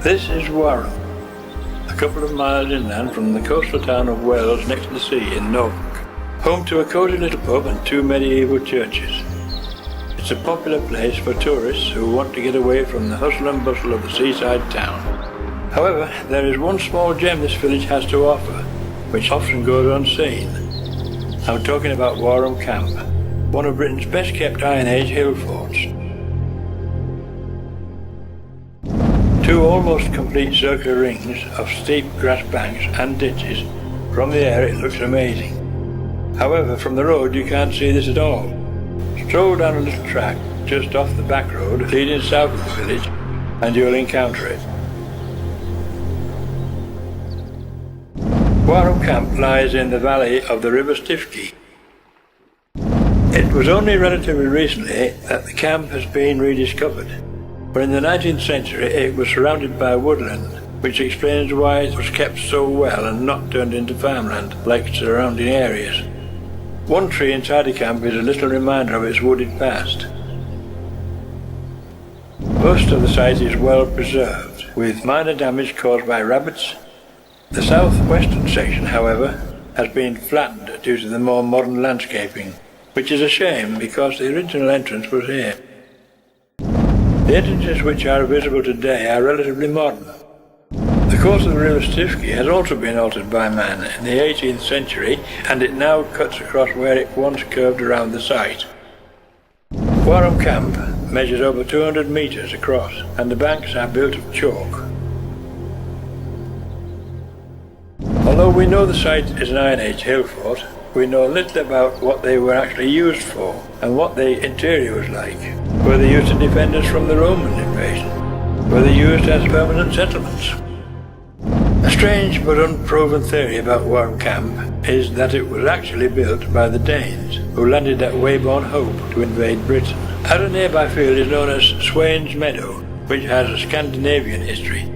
This is Warham, a couple of miles inland from the coastal town of Wells next to the sea in Norfolk, home to a cosy little pub and two medieval churches. It's a popular place for tourists who want to get away from the hustle and bustle of the seaside town. However, there is one small gem this village has to offer, which often goes unseen. I'm talking about Warham Camp, one of Britain's best kept Iron Age hill forts. Two almost complete circular rings of steep grass banks and ditches. From the air it looks amazing. However, from the road you can't see this at all. Stroll down a little track just off the back road leading south of the village and you'll encounter it. Warham Camp lies in the valley of the River Creake. It was only relatively recently that the camp has been rediscovered, but in the 19th century it was surrounded by woodland, which explains why it was kept so well and not turned into farmland like surrounding areas. One tree inside the camp is a little reminder of its wooded past. Most of the site is well preserved, with minor damage caused by rabbits. The southwestern section, however, has been flattened due to the more modern landscaping, which is a shame because the original entrance was here. The entrances which are visible today are relatively modern. The course of the River Creake has also been altered by man in the 18th century, and it now cuts across where it once curved around the site. Warham Camp measures over 200 metres across, and the banks are built of chalk. Although we know the site is an Iron Age hill fort, we know little about what they were actually used for and what the interior was like. Were they used to defend us from the Roman invasion? Were they used as permanent settlements? A strange but unproven theory about Warham Camp is that it was actually built by the Danes, who landed at Weybourne Hope to invade Britain. At a nearby field is known as Sweyne's Meadow, which has a Scandinavian history.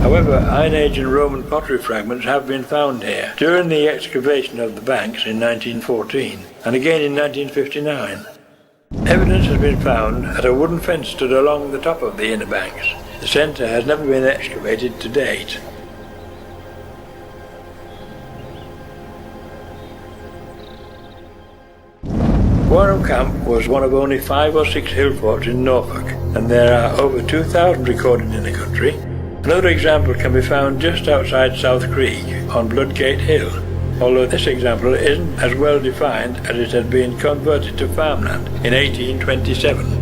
However, Iron Age and Roman pottery fragments have been found here during the excavation of the banks in 1914 and again in 1959. Evidence has been found that a wooden fence stood along the top of the inner banks. The centre has never been excavated to date. Warham Camp was one of only 5 or 6 hill forts in Norfolk, and there are over 2,000 recorded in the country. Another example can be found just outside South Creake on Bloedgate Hill, although this example isn't as well defined as it had been converted to farmland in 1827.